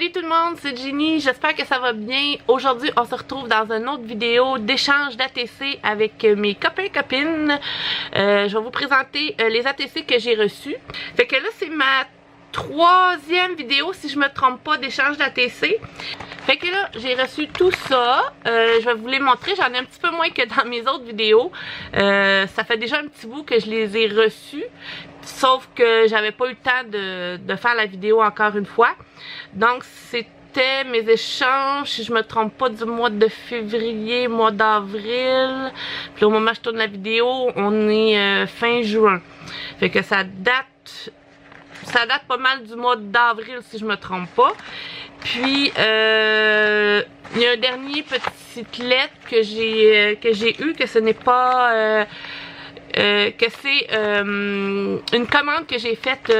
Salut tout le monde, c'est Ginny, j'espère que ça va bien. Aujourd'hui, on se retrouve dans une autre vidéo d'échange d'ATC avec mes copains et copines. Je vais vous présenter les ATC que j'ai reçus. Fait que là, c'est ma troisième vidéo, si je me trompe pas, d'échange d'ATC. Fait que là, j'ai reçu tout ça. Je vais vous les montrer. J'en ai un petit peu moins que dans mes autres vidéos. Ça fait déjà un petit bout que je les ai reçus. Sauf que j'avais pas eu le temps de faire la vidéo encore une fois. Donc, c'était mes échanges, si je me trompe pas, du mois de février, mois d'avril. Puis au moment où je tourne la vidéo, on est fin juin. Fait que ça date pas mal du mois d'avril, si je me trompe pas. Puis, il y a un dernier petite lettre que j'ai eu, que ce n'est pas... que c'est une commande que j'ai faite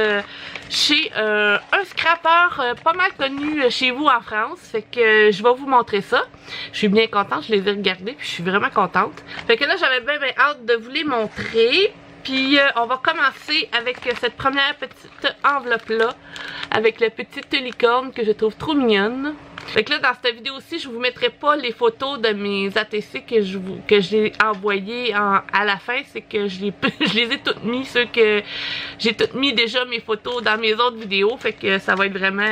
chez un scrapper pas mal connu chez vous en France. Fait que je vais vous montrer ça. Je suis bien contente, je les ai regardés puis je suis vraiment contente. Fait que là, j'avais bien hâte de vous les montrer. Puis on va commencer avec cette première petite enveloppe là, avec la petite licorne que je trouve trop mignonne. Fait que là, dans cette vidéo-ci, je vous mettrai pas les photos de mes ATC que j'ai envoyées à la fin. C'est que je les ai toutes mis, ceux que j'ai toutes mis déjà mes photos dans mes autres vidéos. Fait que ça va être vraiment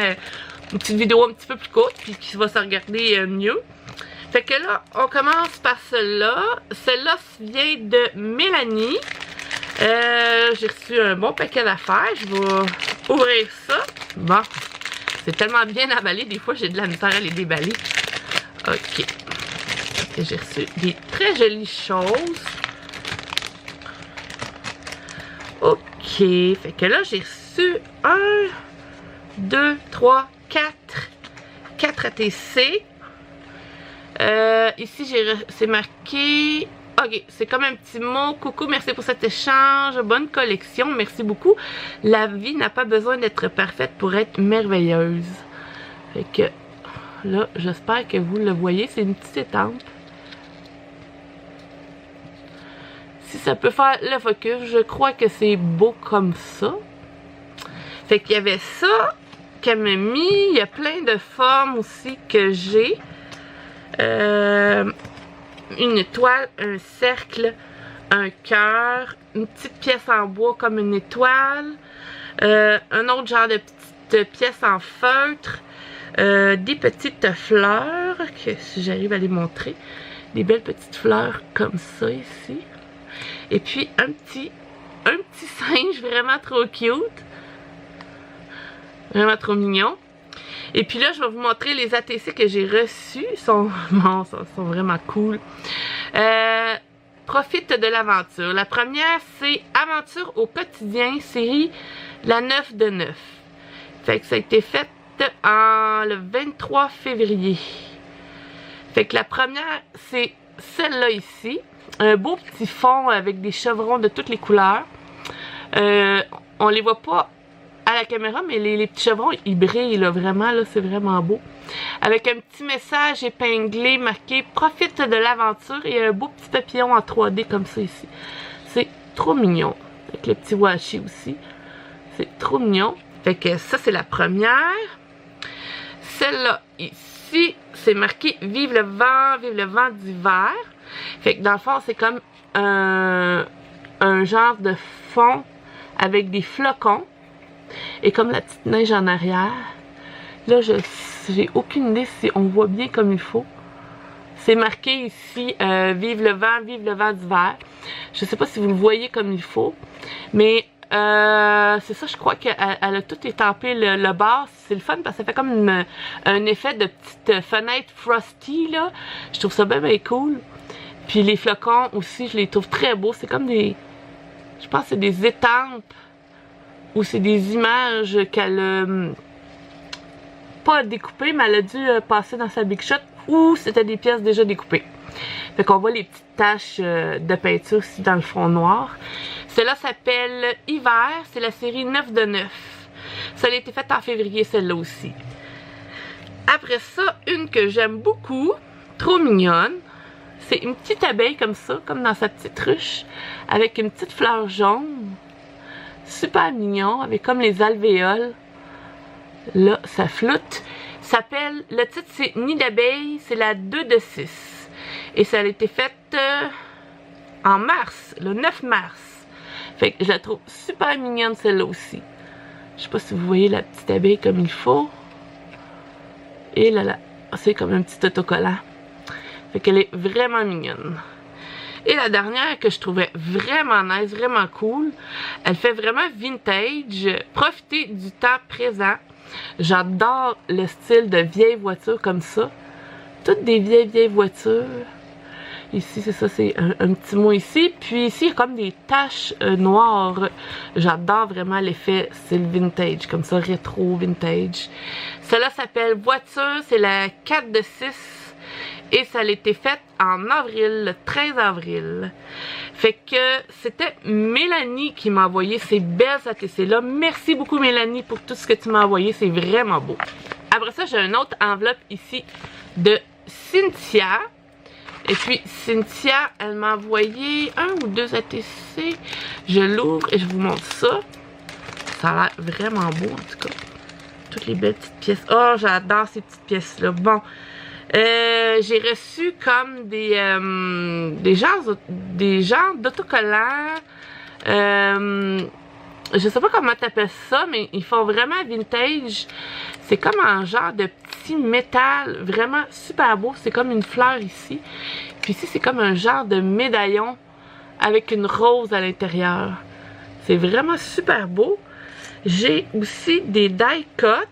une petite vidéo un petit peu plus courte, puis qui va se regarder mieux. Fait que là, on commence par celle-là. Celle-là vient de Mélanie. J'ai reçu un bon paquet d'affaires. Je vais ouvrir ça. Bon. C'est tellement bien emballé, des fois j'ai de la misère à les déballer. Ok. J'ai reçu des très jolies choses. Ok. Fait que là j'ai reçu 1, 2, 3, 4 ATC. Ici c'est marqué... Ok, c'est comme un petit mot. Coucou, merci pour cet échange. Bonne collection, merci beaucoup. La vie n'a pas besoin d'être parfaite pour être merveilleuse. Fait que là, j'espère que vous le voyez. C'est une petite étampe. Si ça peut faire le focus, je crois que c'est beau comme ça. Fait qu'il y avait ça qu'elle m'a mis. Il y a plein de formes aussi que j'ai. Une étoile, un cercle, un cœur, une petite pièce en bois comme une étoile, un autre genre de petite pièce en feutre, des petites fleurs, que si j'arrive à les montrer, des belles petites fleurs comme ça ici, et puis un petit singe vraiment trop cute, vraiment trop mignon. Et puis là, je vais vous montrer les ATC que j'ai reçus. Ils sont vraiment cool. Profite de l'aventure. La première, c'est Aventure au quotidien, série la 9 de 9. Fait que ça a été fait le 23 février. Fait que la première, c'est celle-là ici. Un beau petit fond avec des chevrons de toutes les couleurs. On les voit pas à la caméra, mais les petits chevrons, ils brillent là, vraiment, là, c'est vraiment beau. Avec un petit message épinglé marqué « Profite de l'aventure » et un beau petit papillon en 3D comme ça ici. C'est trop mignon. Avec le petit washi aussi. C'est trop mignon. Fait que ça, c'est la première. Celle-là, ici, c'est marqué « Vive le vent d'hiver ». Fait que dans le fond, c'est comme un genre de fond avec des flocons. Et comme la petite neige en arrière, là, j'ai aucune idée si on voit bien comme il faut. C'est marqué ici, vive le vent d'hiver. Je sais pas si vous le voyez comme il faut, mais c'est ça, je crois qu'elle a tout étampé le bas. C'est le fun parce que ça fait comme un effet de petite fenêtre frosty, là. Je trouve ça bien cool. Puis les flocons aussi, je les trouve très beaux. C'est comme des... Je pense que c'est des étampes. Ou c'est des images qu'elle pas découpées, mais elle a dû passer dans sa Big Shot, ou c'était des pièces déjà découpées. Fait qu'on voit les petites taches de peinture ici dans le fond noir. Celle-là s'appelle Hiver, c'est la série 9 de 9. Ça a été faite en février, celle-là aussi. Après ça, une que j'aime beaucoup, trop mignonne. C'est une petite abeille comme ça, comme dans sa petite ruche, avec une petite fleur jaune. Super mignon, avec comme les alvéoles. Là, ça floute. Le titre, c'est Nid d'abeille. C'est la 2 de 6. Et ça a été faite en mars, le 9 mars. Fait que je la trouve super mignonne, celle-là aussi. Je sais pas si vous voyez la petite abeille comme il faut. Et là, c'est comme un petit autocollant. Fait qu'elle est vraiment mignonne. Et la dernière que je trouvais vraiment nice, vraiment cool, elle fait vraiment vintage. Profitez du temps présent. J'adore le style de vieille voiture comme ça. Toutes des vieilles voitures. Ici, c'est ça, c'est un petit mot ici. Puis ici, il y a comme des taches noires. J'adore vraiment l'effet style vintage, comme ça, rétro vintage. Celle-là s'appelle Voiture, c'est la 4 de 6. Et ça a été fait en avril, le 13 avril. Fait que c'était Mélanie qui m'a envoyé ces belles ATC-là. Merci beaucoup Mélanie pour tout ce que tu m'as envoyé, c'est vraiment beau. Après ça, j'ai une autre enveloppe ici de Cynthia. Et puis Cynthia, elle m'a envoyé 1 ou 2 ATC. Je l'ouvre et je vous montre ça. Ça a l'air vraiment beau en tout cas. Toutes les belles petites pièces. Oh, j'adore ces petites pièces-là. Bon. J'ai reçu comme des genres d'autocollants. Je sais pas comment t'appelles ça, mais ils font vraiment vintage. C'est comme un genre de petit métal, vraiment super beau. C'est comme une fleur ici. Puis ici, c'est comme un genre de médaillon avec une rose à l'intérieur. C'est vraiment super beau. J'ai aussi des die cut.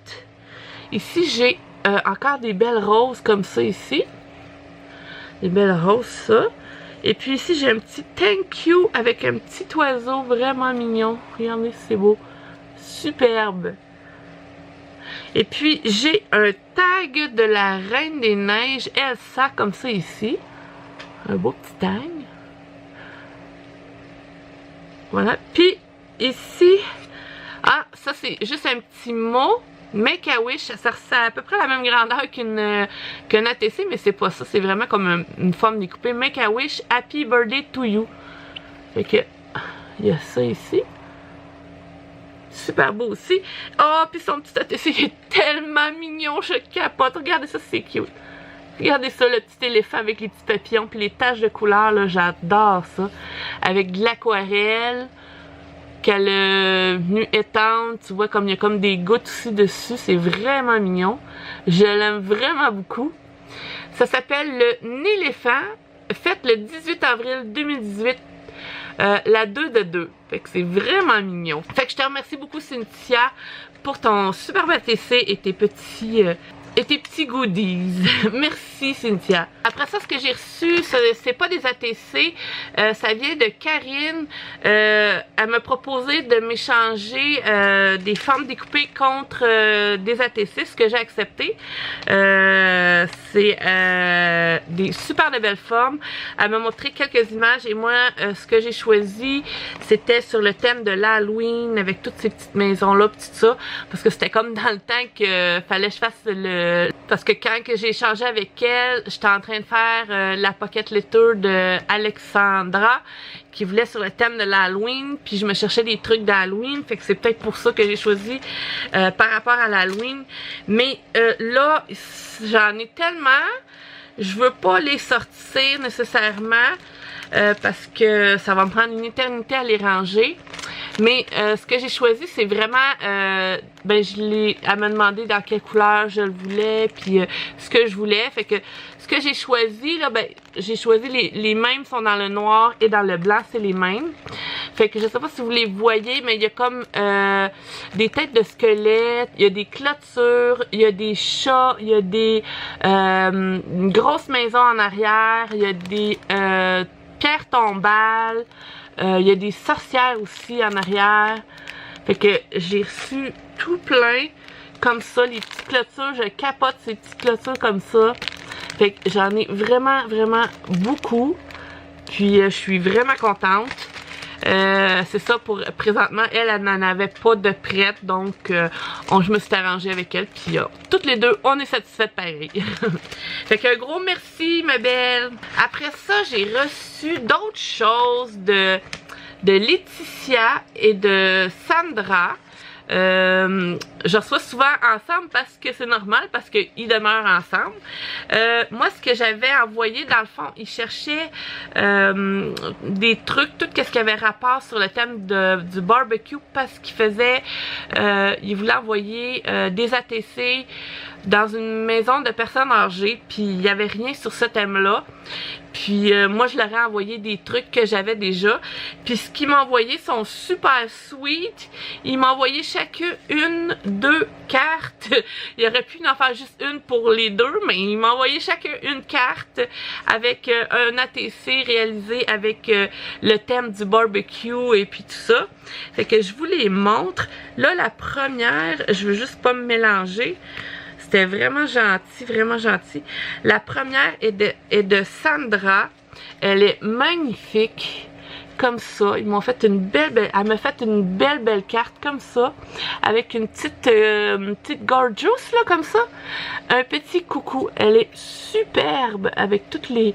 Ici, j'ai encore des belles roses comme ça ici. Des belles roses, ça. Et puis ici, j'ai un petit thank you avec un petit oiseau vraiment mignon. Regardez, c'est beau. Superbe. Et puis, j'ai un tag de la Reine des Neiges, Elsa, comme ça ici. Un beau petit tag. Voilà. Puis, ici, ah, ça c'est juste un petit mot. Make a Wish, ça a à peu près la même grandeur qu'un ATC, mais c'est pas ça, c'est vraiment comme une forme découpée. Make a Wish, Happy Birthday to You. Fait que, il y a ça ici. Super beau aussi. Oh, puis son petit ATC, il est tellement mignon, je capote. Regardez ça, c'est cute. Regardez ça, le petit éléphant avec les petits papillons, puis les taches de couleur, là, j'adore ça. Avec de l'aquarelle. Qu'elle est venue étendre, tu vois, comme il y a comme des gouttes aussi dessus, c'est vraiment mignon. Je l'aime vraiment beaucoup. Ça s'appelle le Néléphant, fait le 18 avril 2018, la 2 de 2. Fait que c'est vraiment mignon. Fait que je te remercie beaucoup Cynthia pour ton superbe ATC et tes petits goodies. Merci Cynthia. Après ça, ce que j'ai reçu, c'est pas des ATC, ça vient de Karine. Elle m'a proposé de m'échanger des formes découpées contre des ATC, ce que j'ai accepté. C'est des super de belles formes. Elle m'a montré quelques images et moi, ce que j'ai choisi, c'était sur le thème de l'Halloween avec toutes ces petites maisons-là, tout ça, parce que c'était comme dans le temps que fallait que je fasse parce que quand j'ai échangé avec elle, j'étais en train de faire la Pocket Letter de Alexandra qui voulait sur le thème de l'Halloween, puis je me cherchais des trucs d'Halloween, fait que c'est peut-être pour ça que j'ai choisi par rapport à l'Halloween. Mais là, j'en ai tellement, je veux pas les sortir nécessairement parce que ça va me prendre une éternité à les ranger. Mais ce que j'ai choisi, c'est vraiment, elle m'a demandé dans quelle couleur je le voulais, puis ce que je voulais. Fait que ce que j'ai choisi, là, j'ai choisi les mêmes sont dans le noir et dans le blanc, c'est les mêmes. Fait que je sais pas si vous les voyez, mais il y a comme des têtes de squelettes, il y a des clôtures, il y a des chats, il y a des une grosse maison en arrière, il y a des pierres tombales. Il y a des sorcières aussi en arrière. Fait que j'ai reçu tout plein comme ça. Les petites clôtures, je capote ces petites clôtures comme ça. Fait que j'en ai vraiment, vraiment beaucoup. Puis je suis vraiment contente. C'est ça pour présentement, elle n'en avait pas de prête, donc je me suis arrangée avec elle, puis toutes les deux, on est satisfaites pareil. Fait qu'un gros merci ma belle. Après ça, j'ai reçu d'autres choses de Laetitia et de Sandra. Je reçois souvent ensemble parce que c'est normal, parce qu'ils demeurent ensemble. Moi, ce que j'avais envoyé, dans le fond, ils cherchaient des trucs, tout ce qui avait rapport sur le thème du barbecue, parce qu'ils faisaient, ils voulaient envoyer des ATC dans une maison de personnes âgées, puis il n'y avait rien sur ce thème-là. Puis moi, je leur ai envoyé des trucs que j'avais déjà. Puis ce qu'ils m'ont envoyé sont super sweet. Ils m'ont envoyé chacune deux cartes. Il aurait pu en faire juste une pour les deux, mais ils m'ont envoyé chacun une carte avec un ATC réalisé avec le thème du barbecue et puis tout ça. Fait que je vous les montre. Là, la première, je veux juste pas me mélanger. C'était vraiment gentil, vraiment gentil. La première est de Sandra. Elle est magnifique, comme ça. Ils m'ont fait une belle, elle m'a fait une belle carte, comme ça. Avec une petite gorgeous, là, comme ça. Un petit coucou. Elle est superbe, avec toutes les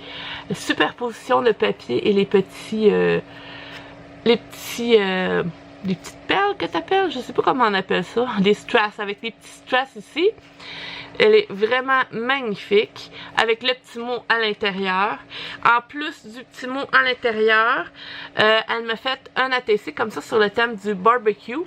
superpositions de papier et les petites perles que t'appelles, je sais pas comment on appelle ça, des strass, avec des petits strass ici. Elle est vraiment magnifique, avec le petit mot à l'intérieur. En plus du petit mot à l'intérieur, elle m'a fait un ATC comme ça sur le thème du barbecue,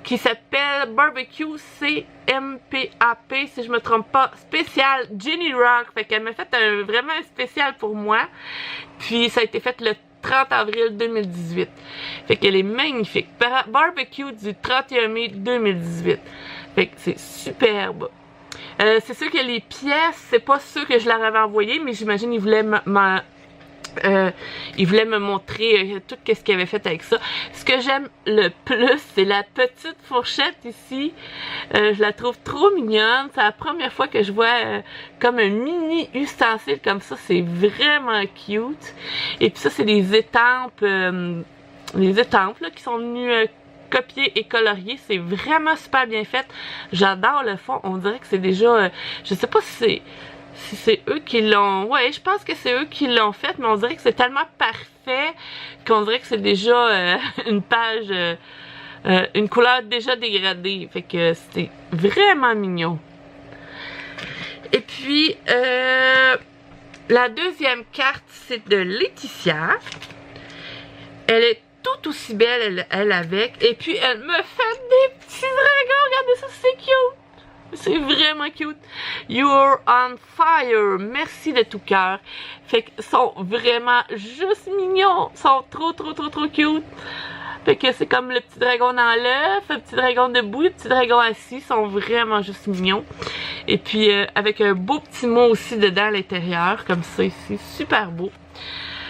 qui s'appelle Barbecue CMPAP, si je me trompe pas, spécial Jenny Rock. Fait qu'elle m'a fait vraiment un spécial pour moi. Puis ça a été fait le 30 avril 2018. Fait qu'elle est magnifique. Barbecue du 31 mai 2018. Fait que c'est superbe. C'est sûr que les pièces, c'est pas sûr que je leur avais envoyé, mais j'imagine qu'ils voulaient il voulait me montrer tout ce qu'il avait fait avec ça. Ce que j'aime le plus, c'est la petite fourchette ici. Je la trouve trop mignonne. C'est la première fois que je vois comme un mini ustensile comme ça. C'est vraiment cute. Et puis ça, c'est les étampes là, qui sont venues copier et colorier. C'est vraiment super bien fait. J'adore le fond. On dirait que c'est déjà... je sais pas si c'est eux qui l'ont... Ouais, je pense que c'est eux qui l'ont fait, mais on dirait que c'est tellement parfait qu'on dirait que c'est déjà une page... une couleur déjà dégradée. Fait que c'est vraiment mignon. Et puis, la deuxième carte, c'est de Laetitia. Elle est tout aussi belle, elle avec. Et puis, elle me fait des petits dragons. Regardez ça, c'est cute. C'est vraiment cute. You're on fire. Merci de tout cœur. Fait qu'ils sont vraiment juste mignons. Ils sont trop cute. Fait que c'est comme le petit dragon dans l'œuf, le petit dragon debout, le petit dragon assis. Ils sont vraiment juste mignons. Et puis, avec un beau petit mot aussi dedans à l'intérieur. Comme ça ici. Super beau.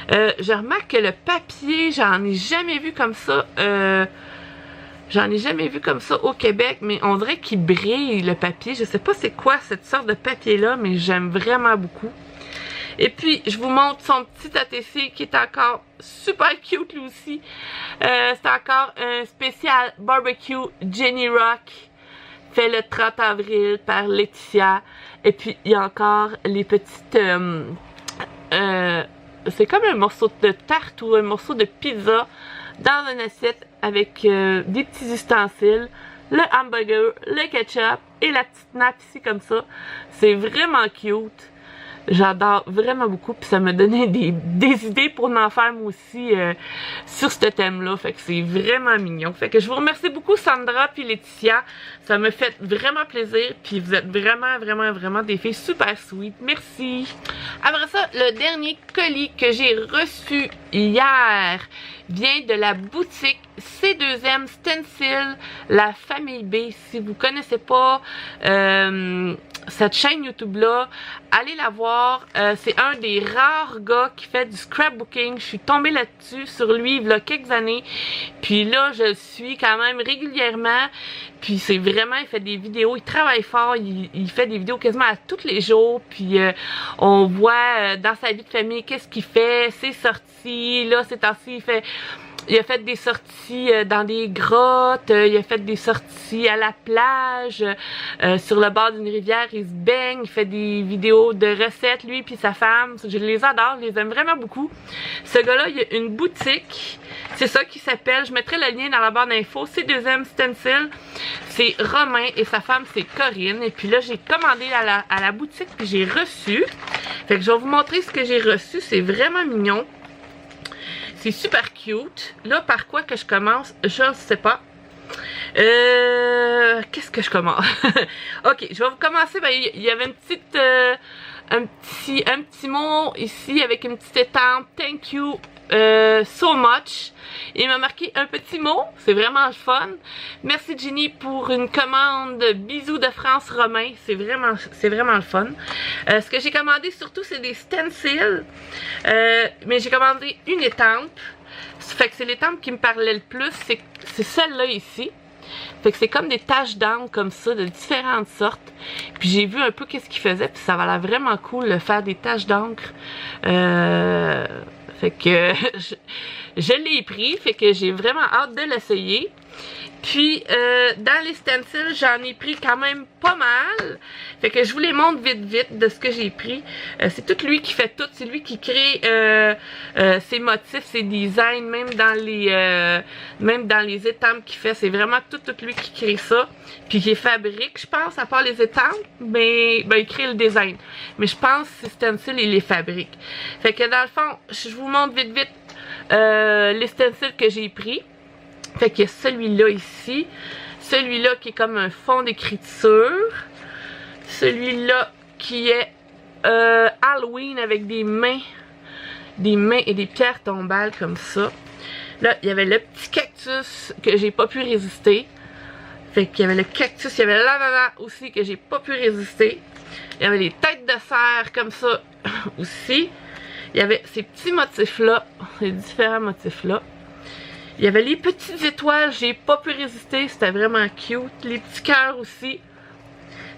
Je remarque que le papier, j'en ai jamais vu comme ça. J'en ai jamais vu comme ça au Québec, mais on dirait qu'il brille le papier. Je sais pas c'est quoi cette sorte de papier-là, mais j'aime vraiment beaucoup. Et puis, je vous montre son petit ATC qui est encore super cute lui aussi. C'est encore un spécial barbecue Jenny Rock, fait le 30 avril par Laetitia. Et puis, il y a encore les petites... c'est comme un morceau de tarte ou un morceau de pizza dans une assiette avec des petits ustensiles, le hamburger, le ketchup et la petite nappe ici comme ça. C'est vraiment cute. J'adore vraiment beaucoup, puis ça m'a donné des idées pour en faire moi aussi sur ce thème-là. Fait que c'est vraiment mignon. Fait que je vous remercie beaucoup Sandra puis Laetitia. Ça me fait vraiment plaisir, puis vous êtes vraiment des filles super sweet. Merci! Après ça, le dernier colis que j'ai reçu hier vient de la boutique C2M Stencil, la famille B. Si vous connaissez pas cette chaîne YouTube là, allez la voir. C'est un des rares gars qui fait du scrapbooking. Je suis tombée là-dessus sur lui il y a quelques années, puis là je le suis quand même régulièrement, puis c'est vraiment, il fait des vidéos, il travaille fort, il fait des vidéos quasiment à tous les jours, puis on voit dans sa vie de famille qu'est-ce qu'il fait, ses sorties, là ces temps-ci il fait Il a fait des sorties dans des grottes, il a fait des sorties à la plage, sur le bord d'une rivière, il se baigne, il fait des vidéos de recettes, lui puis sa femme. Je les adore, je les aime vraiment beaucoup. Ce gars-là, il a une boutique, c'est ça qui s'appelle, je mettrai le lien dans la barre d'infos, C2M Stencil. C'est Romain et sa femme c'est Corinne. Et puis là, j'ai commandé à la boutique puis j'ai reçu. Fait que je vais vous montrer ce que j'ai reçu, c'est vraiment mignon. C'est super cute. Là, par quoi que je commence, je ne sais pas. Qu'est-ce que je commence? Ok, je vais vous commencer. Ben, il y avait une petite, un petit mot ici avec une petite étampe. Thank you so much. Il m'a marqué un petit mot. C'est vraiment le fun. Merci Ginny pour une commande. Bisous de France Romain. C'est vraiment le fun. Ce que j'ai commandé surtout, c'est des stencils. Mais j'ai commandé une étampe. Fait que c'est l'étampe qui me parlait le plus. C'est celle-là ici. Fait que c'est comme des taches d'encre comme ça, de différentes sortes. Puis j'ai vu un peu qu'est-ce qu'il faisait. Puis ça va l'air vraiment cool de faire des taches d'encre. Fait que je l'ai pris, fait que j'ai vraiment hâte de l'essayer. Puis dans les stencils, j'en ai pris quand même pas mal. Fait que je vous les montre vite de ce que j'ai pris. C'est tout lui qui fait tout, c'est lui qui crée ses motifs, ses designs, même dans les étampes qu'il fait. C'est vraiment tout lui qui crée ça. Puis qui fabrique, je pense, à part les étampes, mais ben, il crée le design. Mais je pense que ces stencils, il les fabrique. Fait que dans le fond, je vous montre vite les stencils que j'ai pris. Fait qu'il y a celui-là ici, celui-là qui est comme un fond d'écriture, celui-là qui est Halloween avec des mains et des pierres tombales comme ça. Là, il y avait le petit cactus que j'ai pas pu résister. Fait qu'il y avait le cactus, il y avait l'ananas aussi que j'ai pas pu résister. Il y avait les têtes de cerf comme ça aussi. Il y avait ces petits motifs-là, ces différents motifs-là. Il y avait les petites étoiles, j'ai pas pu résister, c'était vraiment cute. Les petits cœurs aussi.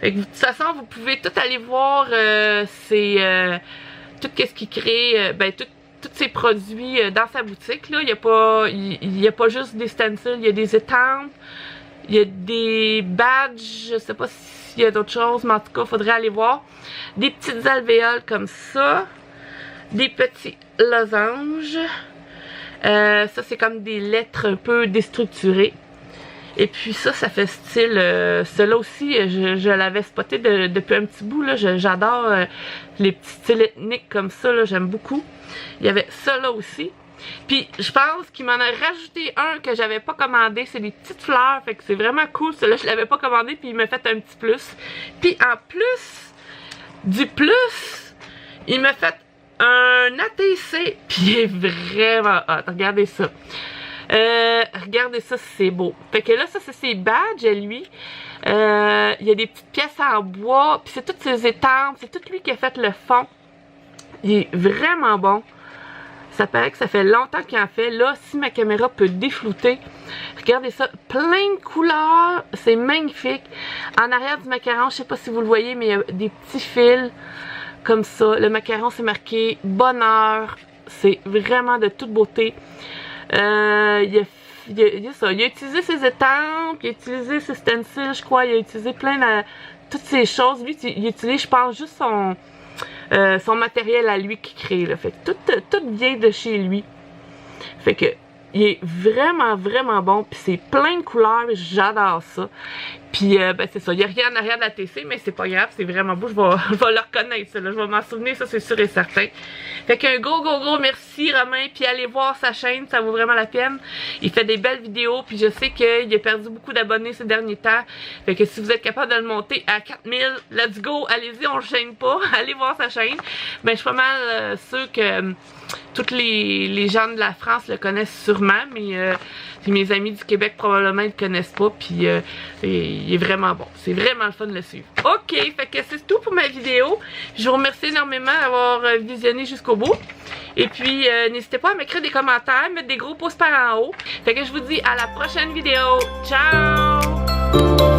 Fait que, de toute façon, vous pouvez tout aller voir tout ce qu'il crée, ben tous ses produits dans sa boutique. Là. Il y a pas juste des stencils, il y a des étampes, il y a des badges, je sais pas s'il y a d'autres choses, mais en tout cas, il faudrait aller voir. Des petites alvéoles comme ça, des petits losanges. Ça c'est comme des lettres un peu déstructurées. Et puis ça fait style, cela aussi je l'avais spoté depuis un petit bout là. J'adore les petits styles ethniques comme ça là, j'aime beaucoup. Il y avait ça là aussi. Puis je pense qu'il m'en a rajouté un que j'avais pas commandé, c'est des petites fleurs, fait que c'est vraiment cool. Celui-là je l'avais pas commandé puis il m'a fait un petit plus. Puis en plus du plus, il m'a fait un ATC, puis il est vraiment hot. Regardez ça. Regardez ça, c'est beau. Fait que là, ça, c'est ses badges à lui. Il y a des petites pièces en bois, puis c'est toutes ses étampes. C'est tout lui qui a fait le fond. Il est vraiment bon. Ça paraît que ça fait longtemps qu'il en fait. Là, si ma caméra peut déflouter, regardez ça. Plein de couleurs. C'est magnifique. En arrière du macaron, je sais pas si vous le voyez, mais il y a des petits fils. Comme ça, le macaron c'est marqué bonheur, c'est vraiment de toute beauté. Il a utilisé ses étampes, il a utilisé ses stencils, je crois, il a utilisé toutes ces choses. Lui, il utilise, je pense, juste son matériel à lui qui crée. Là. Fait que tout vient de chez lui. Fait que il est vraiment bon. Puis c'est plein de couleurs, j'adore ça. Puis ben c'est ça, il n'y a rien en arrière de la TC, mais c'est pas grave, c'est vraiment beau. Je vais le reconnaître, ça, là. Je vais m'en souvenir, ça c'est sûr et certain. Fait qu'un gros merci Romain, puis allez voir sa chaîne, ça vaut vraiment la peine. Il fait des belles vidéos, puis je sais qu'il a perdu beaucoup d'abonnés ces derniers temps. Fait que si vous êtes capable de le monter à 4000, let's go, allez-y, on le gêne pas, allez voir sa chaîne. Ben je suis pas mal sûre que tous les gens de la France le connaissent sûrement, mais mes amis du Québec probablement ils le connaissent pas, puis il est vraiment bon. C'est vraiment le fun de le suivre. Ok, fait que c'est tout pour ma vidéo. Je vous remercie énormément d'avoir visionné jusqu'au bout. Et puis, n'hésitez pas à m'écrire des commentaires, mettre des gros pouces par en haut. Fait que je vous dis à la prochaine vidéo. Ciao!